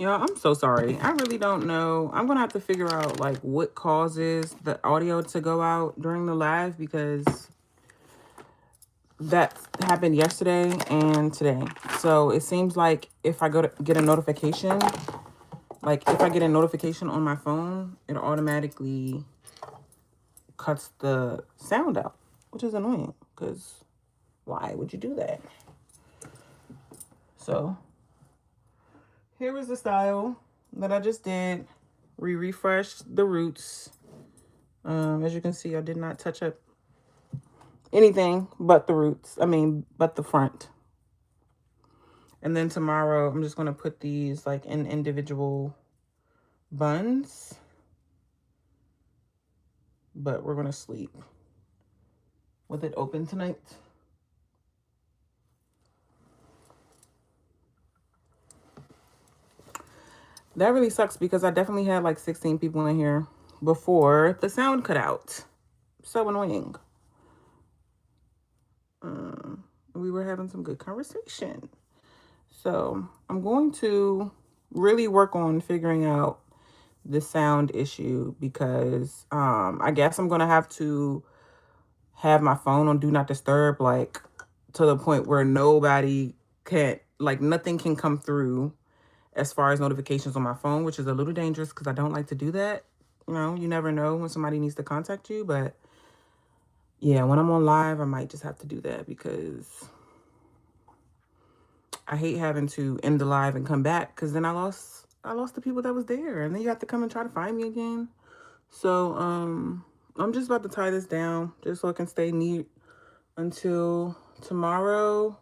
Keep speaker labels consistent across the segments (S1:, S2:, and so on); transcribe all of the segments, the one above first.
S1: Yeah, I'm so sorry. I really don't know. I'm gonna have to figure out like what causes the audio to go out during the live because that happened yesterday and today. So it seems like if I go to get a notification, like if I get a notification on my phone, it automatically cuts the sound out, which is annoying because why would you do that? So here is the style that I just did. We refreshed the roots. As you can see, I did not touch up anything but the roots. But the front. And then tomorrow, I'm just going to put these like in individual buns. But we're going to sleep with it open tonight. That really sucks because I definitely had like 16 people in here before the sound cut out. So annoying. We were having some good conversation. So I'm going to really work on figuring out the sound issue because I guess I'm going to have to have my phone on do not disturb, like to the point where nobody can, like nothing can come through as far as notifications on my phone, which is a little dangerous because I don't like to do that. You know, you never know when somebody needs to contact you, but yeah, when I'm on live, I might just have to do that because I hate having to end the live and come back because then I lost the people that was there, and then you have to come and try to find me again. So I'm just about to tie this down just so I can stay neat until tomorrow.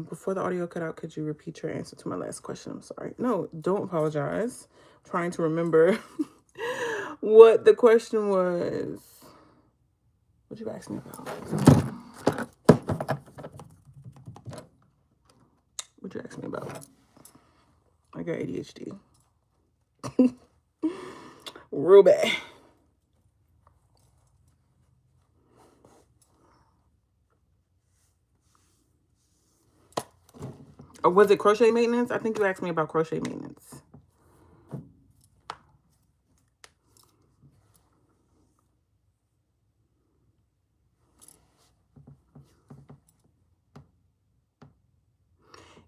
S1: Before the audio cut out, could you repeat your answer to my last question? I'm sorry. No, don't apologize. I'm trying to remember what the question was. What you asked me about? What you asked me about? I got ADHD. Real bad. Or was it crochet maintenance? I think you asked me about crochet maintenance.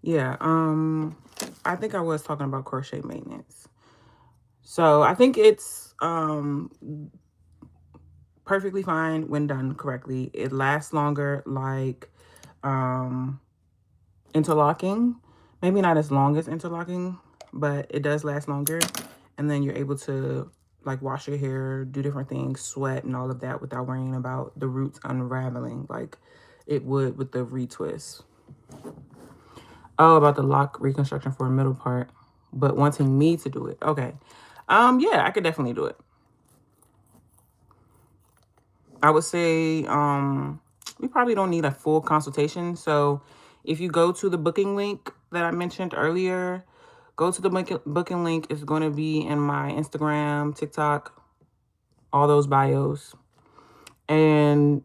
S1: Yeah, I think I was talking about crochet maintenance. So I think it's perfectly fine when done correctly. It lasts longer, like interlocking. Maybe not as long as interlocking, but it does last longer. And then you're able to like wash your hair, do different things, sweat and all of that without worrying about the roots unraveling like it would with the retwist. Oh, about the lock reconstruction for a middle part, but wanting me to do it. Okay. Yeah, I could definitely do it. I would say we probably don't need a full consultation. So if you go to the booking link that I mentioned earlier, go to the booking link. It's going to be in my Instagram, TikTok, all those bios. And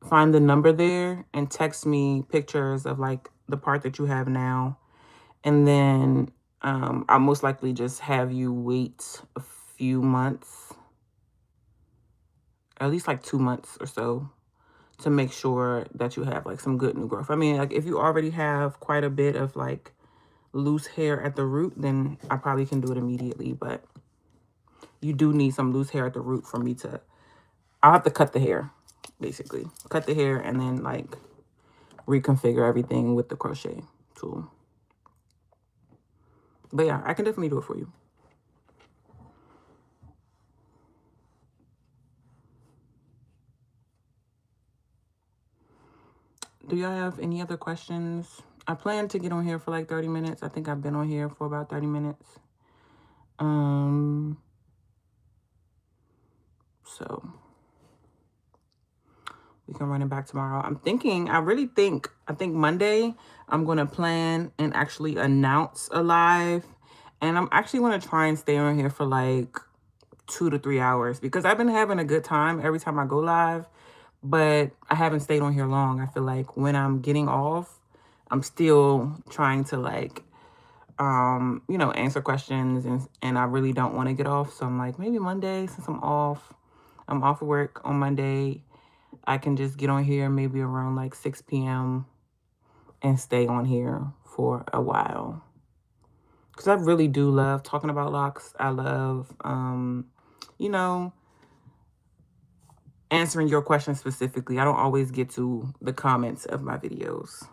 S1: find the number there and text me pictures of like the part that you have now. And then I'll most likely just have you wait a few months, at least like 2 months or so, to make sure that you have like some good new growth. I mean, like if you already have quite a bit of like loose hair at the root, then I probably can do it immediately. But you do need some loose hair at the root for me to, I'll have to cut the hair, basically. Cut the hair and then like reconfigure everything with the crochet tool. But yeah, I can definitely do it for you. Do y'all have any other questions? I plan to get on here for like 30 minutes. I think I've been on here for about 30 minutes. So we can run it back tomorrow. I think Monday I'm going to plan and actually announce a live. And I'm actually going to try and stay on here for like 2 to 3 hours because I've been having a good time every time I go live, but I haven't stayed on here long. I feel like when I'm getting off, I'm still trying to like you know, answer questions, and I really don't want to get off. So I'm like, maybe Monday, since I'm off of work on Monday, I can just get on here maybe around like 6 p.m. and stay on here for a while. Because I really do love talking about locks. I love, you know, answering your questions specifically. I don't always get to the comments of my videos.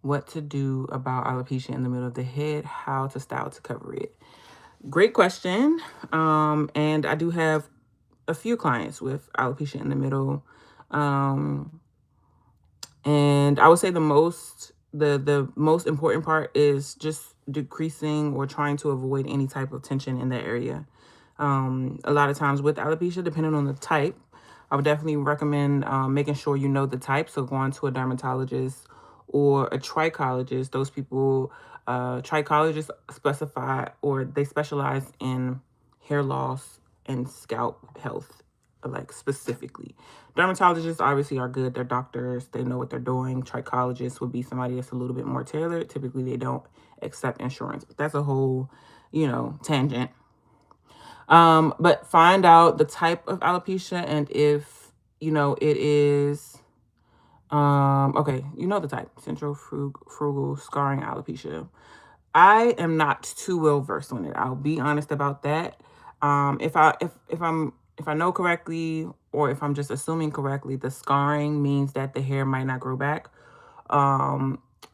S1: What to do about alopecia in the middle of the head, how to style to cover it. Great question. And I do have a few clients with alopecia in the middle. And I would say the most important part is just decreasing or trying to avoid any type of tension in that area. A lot of times with alopecia, depending on the type, I would definitely recommend making sure you know the type. So going to a dermatologist or a trichologist. Those people, trichologists specify, or they specialize in hair loss and scalp health, like specifically. Dermatologists obviously are good. They're doctors. They know what they're doing. Trichologists would be somebody that's a little bit more tailored. Typically, they don't accept insurance, but that's a whole, you know, tangent. But find out the type of alopecia, and if, you know, it is, okay, you know the type, central frugal scarring alopecia. I am not too well versed on it. I'll be honest about that. If I know correctly, or if I'm just assuming correctly, the scarring means that the hair might not grow back.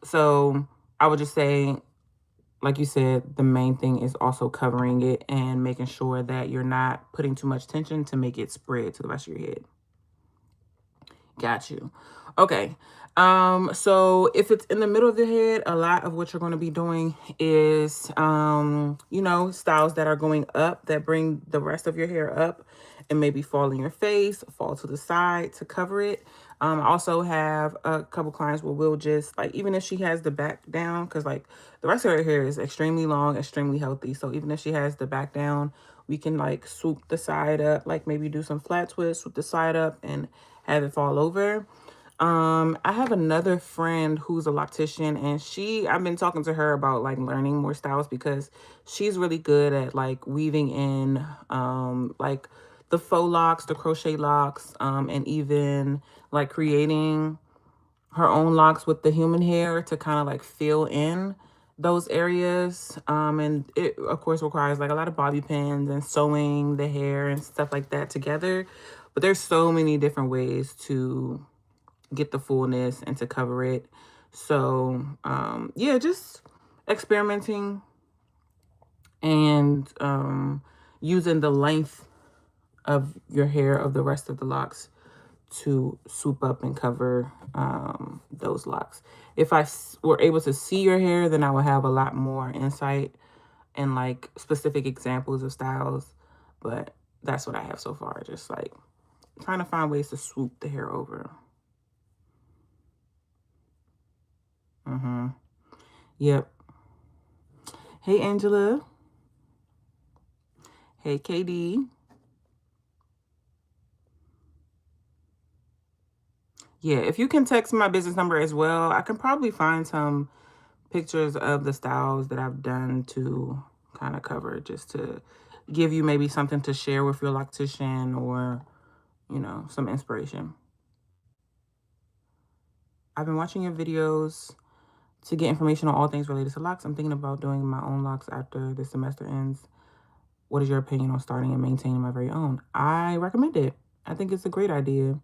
S1: So I would just say, like you said, the main thing is also covering it and making sure that you're not putting too much tension to make it spread to the rest of your head. Got you. Okay. So if it's in the middle of the head, a lot of what you're going to be doing is, you know, styles that are going up, that bring the rest of your hair up and maybe fall in your face, fall to the side to cover it. I also have a couple clients where we'll just, like, even if she has the back down, because like the rest of her hair is extremely long, extremely healthy. So even if she has the back down, we can like swoop the side up, like maybe do some flat twists, swoop the side up and have it fall over. I have another friend who's a loctician, and I've been talking to her about like learning more styles, because she's really good at like weaving in, like the faux locks, the crochet locks, and even like creating her own locks with the human hair to kind of like fill in those areas. And it of course requires like a lot of bobby pins and sewing the hair and stuff like that together. But there's so many different ways to get the fullness and to cover it. So yeah, just experimenting and using the length of your hair, of the rest of the locks, to swoop up and cover those locks. If I were able to see your hair, then I would have a lot more insight and like specific examples of styles. But that's what I have so far. Just like trying to find ways to swoop the hair over. Yep. Hey, Angela. Hey, KD. Yeah, if you can text my business number as well, I can probably find some pictures of the styles that I've done to kind of cover, just to give you maybe something to share with your loctician, or, you know, some inspiration. I've been watching your videos to get information on all things related to locks. I'm thinking about doing my own locks after the semester ends. What is your opinion on starting and maintaining my very own? I recommend it. I think it's a great idea.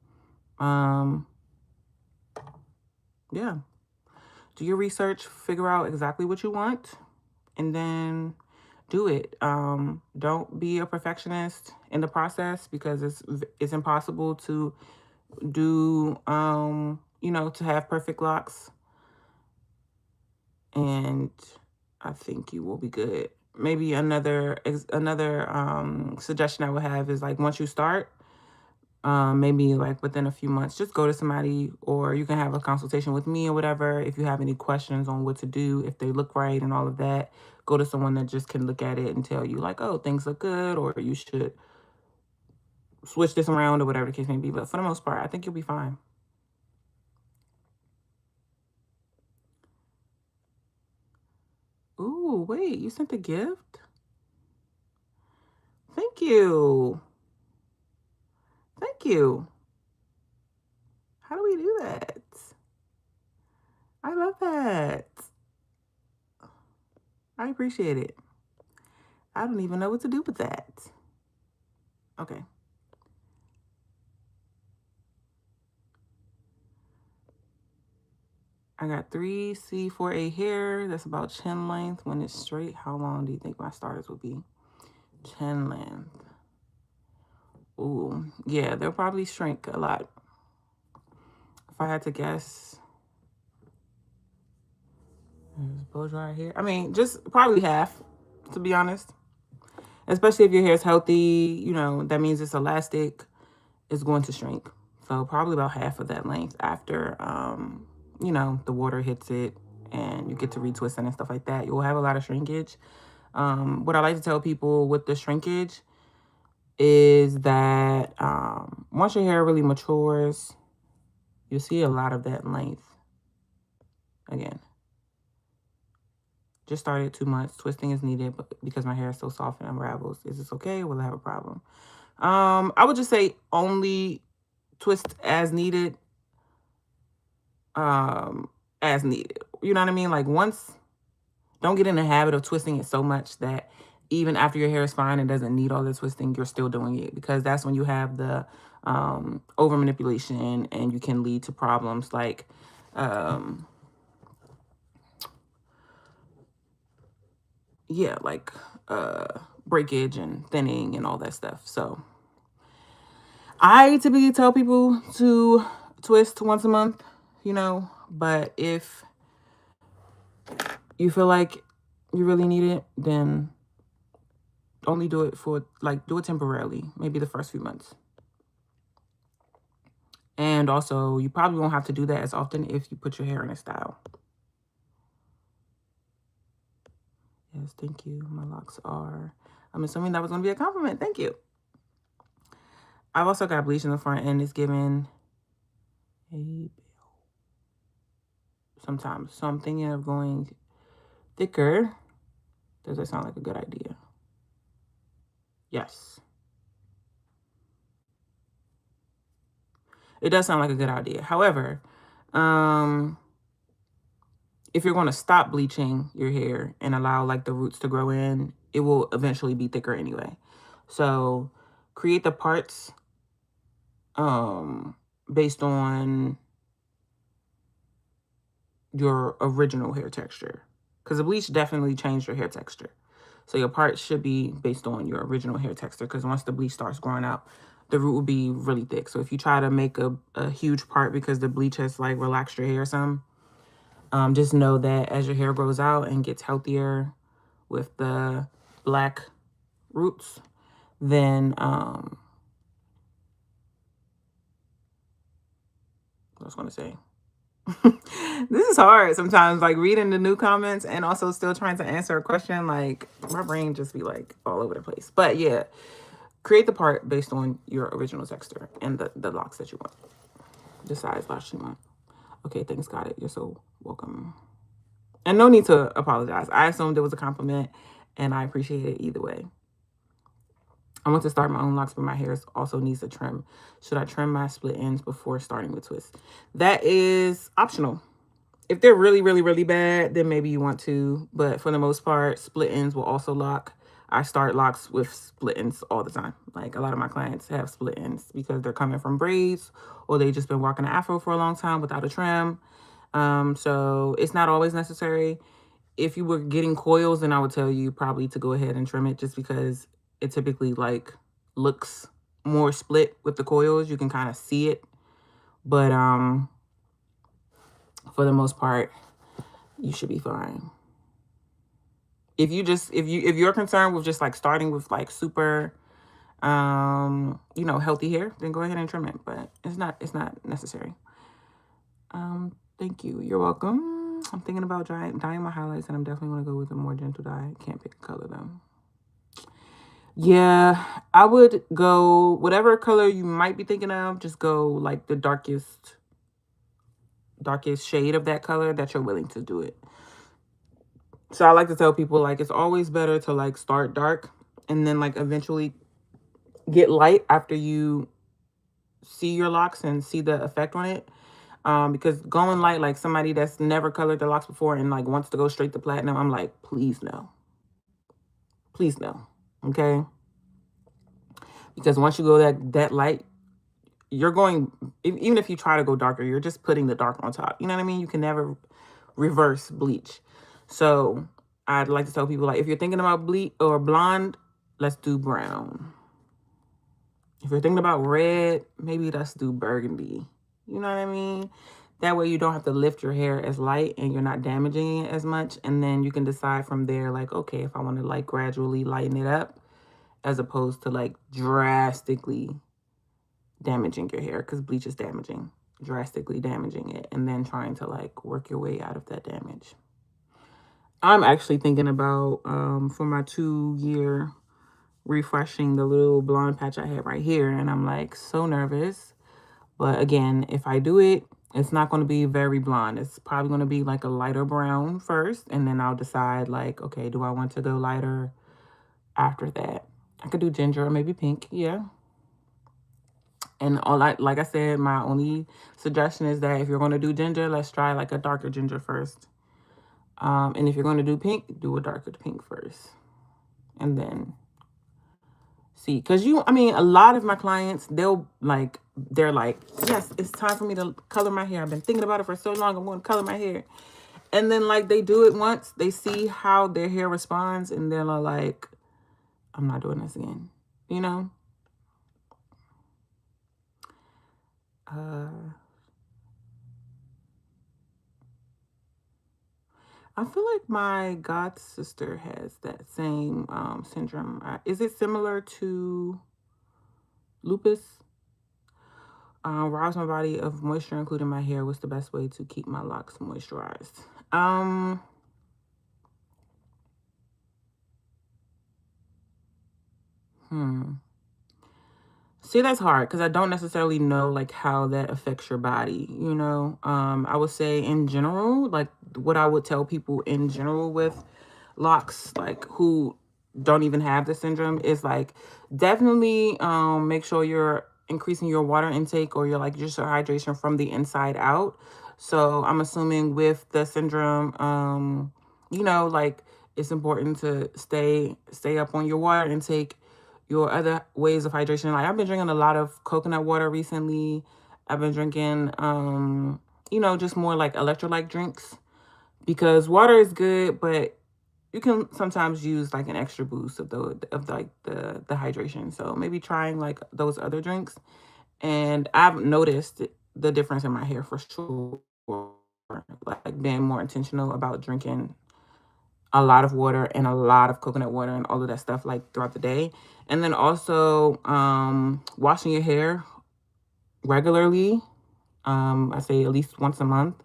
S1: Yeah. Do your research, figure out exactly what you want, and then do it. Don't be a perfectionist in the process, because it's impossible to do, you know, to have perfect locks. And I think you will be good. Maybe another suggestion I would have is, like, once you start, maybe like within a few months, just go to somebody, or you can have a consultation with me or whatever. If you have any questions on what to do, if they look right and all of that, go to someone that just can look at it and tell you like, oh, things look good, or you should switch this around, or whatever the case may be. But for the most part, I think you'll be fine. wait, you sent a gift? Thank you. Thank you. How do we do that? I love that. I appreciate it. I don't even know what to do with that. Okay. I got 3C4A hair. That's about chin length. When it's straight, how long do you think my starters will be? Chin length. Ooh, yeah, they'll probably shrink a lot. If I had to guess, blow dry hair. I mean, just probably half, to be honest. Especially if your hair is healthy, you know, that means it's elastic. It's going to shrink. So probably about half of that length after, you know, the water hits it and you get to retwist and stuff like that. You'll have a lot of shrinkage. What I like to tell people with the shrinkage is that once your hair really matures, you'll see a lot of that length. Again, just started 2 months. Twisting is needed, but because my hair is so soft and unravels. Is this okay? Will I have a problem? I would just say only twist as needed. As needed. You know what I mean? Like once, don't get in the habit of twisting it so much that even after your hair is fine and doesn't need all the twisting, you're still doing it, because that's when you have the over manipulation and you can lead to problems like yeah, like breakage and thinning and all that stuff. So I typically tell people to twist once a month, you know, but if you feel like you really need it, then only do it for, like, do it temporarily, maybe the first few months. And also, you probably won't have to do that as often if you put your hair in a style. Yes, thank you. My locks are, I'm assuming that was going to be a compliment. Thank you. I've also got bleach in the front and it's giving a sometimes. So I'm thinking of going thicker. Does that sound like a good idea? Yes. It does sound like a good idea. However, if you're going to stop bleaching your hair and allow like the roots to grow in, it will eventually be thicker anyway. So create the parts based on your original hair texture, because the bleach definitely changed your hair texture. So your parts should be based on your original hair texture, because once the bleach starts growing out, the root will be really thick. So if you try to make a huge part because the bleach has like relaxed your hair some, just know that as your hair grows out and gets healthier with the black roots, then what I was going to say. This is hard sometimes, like reading the new comments and also still trying to answer a question. Like my brain just be like all over the place. But yeah, create the part based on your original texture and the locks that you want, the size locks you want. Okay, thanks, got it. You're so welcome. And no need to apologize. I assumed it was a compliment and I appreciate it either way. I want to start my own locks, but my hair also needs a trim. Should I trim my split ends before starting with twists? That is optional. If they're really, really, really bad, then maybe you want to. But for the most part, split ends will also lock. I start locks with split ends all the time. Like a lot of my clients have split ends because they're coming from braids or they've just been rocking an afro for a long time without a trim. So it's not always necessary. If you were getting coils, then I would tell you probably to go ahead and trim it, just because it typically like looks more split with the coils. You can kind of see it. But for the most part, you should be fine. If you're concerned with just like starting with like super you know, healthy hair, then go ahead and trim it. But it's not necessary. Thank you. You're welcome. I'm thinking about dyeing my highlights, and I'm definitely going to go with a more gentle dye. Can't pick a color though. Yeah, I would go whatever color you might be thinking of. Just go like the darkest shade of that color that you're willing to do it. So I like to tell people, like, it's always better to like start dark and then like eventually get light after you see your locks and see the effect on it. Because going light, like somebody that's never colored their locks before and like wants to go straight to platinum, I'm like, please no. Please no. Okay. Because once you go that light, you're going, even if you try to go darker, you're just putting the dark on top. You know what I mean? You can never reverse bleach. So I'd like to tell people, like, if you're thinking about bleach or blonde, let's do brown. If you're thinking about red, maybe let's do burgundy. You know what I mean? That way you don't have to lift your hair as light and you're not damaging it as much. And then you can decide from there, like, okay, if I want to like gradually lighten it up as opposed to like drastically damaging your hair, because bleach is damaging, drastically damaging it, and then trying to like work your way out of that damage. I'm actually thinking about for my 2-year refreshing the little blonde patch I have right here, and I'm like so nervous. But again, if I do it, it's not going to be very blonde. It's probably going to be like a lighter brown first, and then I'll decide like, okay, do I want to go lighter after that? I could do ginger or maybe pink. Yeah. And like I said, my only suggestion is that if you're going to do ginger, let's try like a darker ginger first. And if you're going to do pink, do a darker pink first. And then see, because a lot of my clients, they're like, yes, it's time for me to color my hair. I've been thinking about it for so long. I'm going to color my hair. And then like they do it once, they see how their hair responds, and they're like, I'm not doing this again, you know? I feel like my god sister has that same syndrome. Is it similar to lupus? Robs my body of moisture, including my hair. What's the best way to keep my locks moisturized? See, that's hard because I don't necessarily know like how that affects your body, you know? I would say in general, like what I would tell people in general with locks, like who don't even have the syndrome, is like definitely make sure you're increasing your water intake or your just your hydration from the inside out. So I'm assuming with the syndrome, like it's important to stay up on your water intake, your other ways of hydration. Like I've been drinking a lot of coconut water recently. I've been drinking, just more like electrolyte drinks, because water is good, but you can sometimes use like an extra boost of the hydration. So maybe trying like those other drinks. And I've noticed the difference in my hair for sure. Like being more intentional about drinking a lot of water and a lot of coconut water and all of that stuff like throughout the day. And then also washing your hair regularly. I say at least once a month.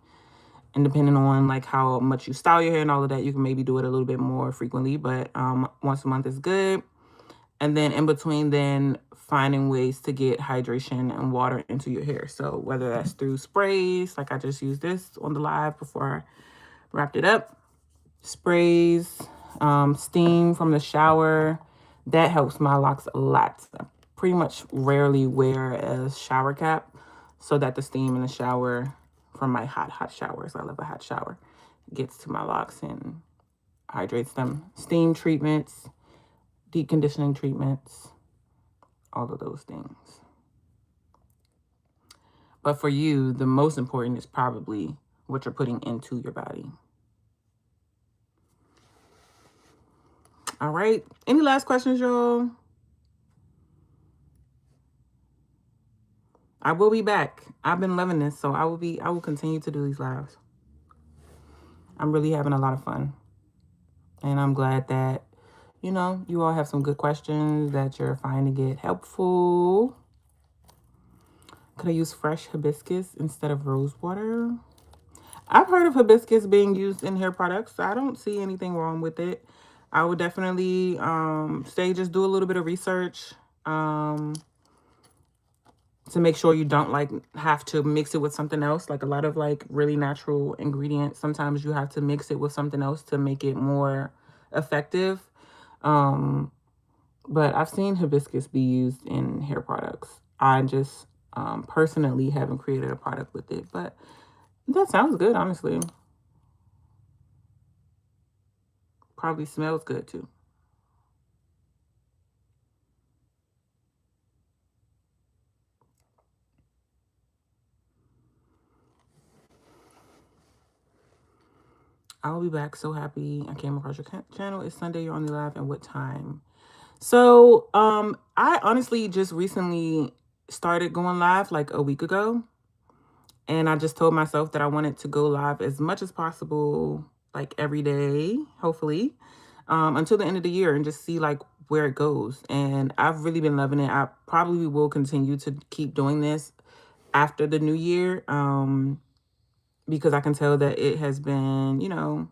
S1: And depending on like how much you style your hair and all of that, you can maybe do it a little bit more frequently, but once a month is good. And then in between, then finding ways to get hydration and water into your hair. So whether that's through sprays, like I just used this on the live before I wrapped it up, sprays, steam from the shower, that helps my locks a lot. I pretty much rarely wear a shower cap, so that the steam in the shower from my hot showers, I love a hot shower, gets to my locks and hydrates them. Steam treatments, deep conditioning treatments, all of those things. But for you, the most important is probably what you're putting into your body. All right. Any last questions, y'all? I will be back. I've been loving this, so I will continue to do these lives. I'm really having a lot of fun. And I'm glad that, you all have some good questions, that you're finding it helpful. Could I use fresh hibiscus instead of rose water? I've heard of hibiscus being used in hair products. I don't see anything wrong with it. I would definitely say just do a little bit of research. to make sure you don't like have to mix it with something else. Like a lot of like really natural ingredients, sometimes you have to mix it with something else to make it more effective. But I've seen hibiscus be used in hair products. I just personally haven't created a product with it, but that sounds good, honestly. Probably smells good too. I'll be back. So happy I came across your channel. It's Sunday. You're on the live, and what time? So, I honestly just recently started going live like a week ago. And I just told myself that I wanted to go live as much as possible, like every day, hopefully, until the end of the year and just see like where it goes. And I've really been loving it. I probably will continue to keep doing this after the new year, because I can tell that it has been,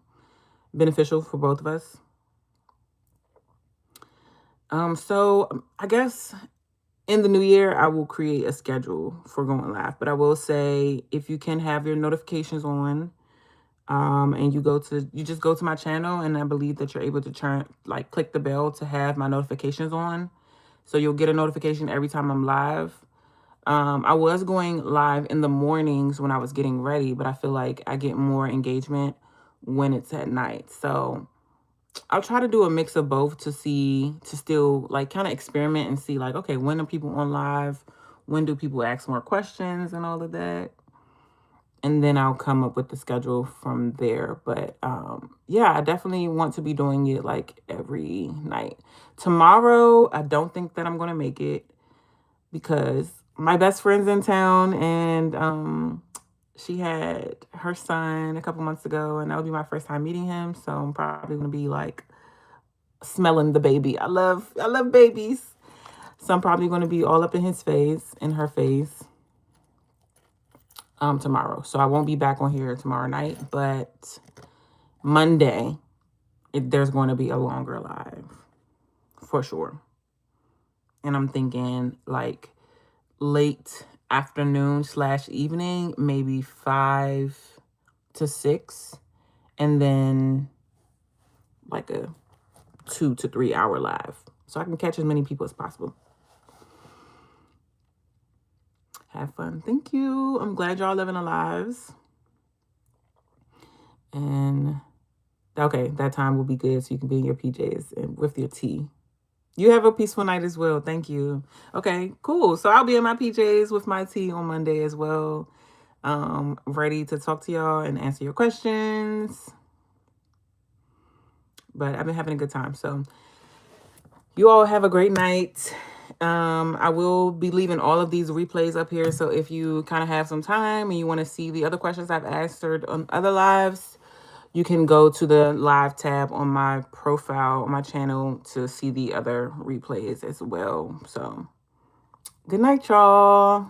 S1: beneficial for both of us. So I guess in the new year, I will create a schedule for going live. But I will say, if you can have your notifications on, and you just go to my channel, and I believe that you're able to click the bell to have my notifications on. So you'll get a notification every time I'm live. I was going live in the mornings when I was getting ready, but I feel like I get more engagement when it's at night. So I'll try to do a mix of both to still like kind of experiment and see like, okay, when are people on live? When do people ask more questions and all of that? And then I'll come up with the schedule from there. But yeah, I definitely want to be doing it like every night. Tomorrow, I don't think that I'm going to make it because my best friend's in town, and she had her son a couple months ago, and that would be my first time meeting him. So I'm probably going to be like smelling the baby. I love babies. So I'm probably going to be all up in his face, in her face, tomorrow. So I won't be back on here tomorrow night, but Monday, there's going to be a longer live for sure. And I'm thinking like late afternoon / evening, maybe 5 to 6, and then like a 2 to 3 hour live, so I can catch as many people as possible. Have fun. Thank you. I'm glad y'all living their lives. And okay, that time will be good, so you can be in your PJs and with your tea. You have a peaceful night as well. Thank you. Okay, cool. So I'll be in my PJs with my tea on Monday as well. Ready to talk to y'all and answer your questions. But I've been having a good time. So you all have a great night. I will be leaving all of these replays up here. So if you kind of have some time and you want to see the other questions I've answered on other lives, you can go to the live tab on my profile, on my channel, to see the other replays as well. So good night, y'all.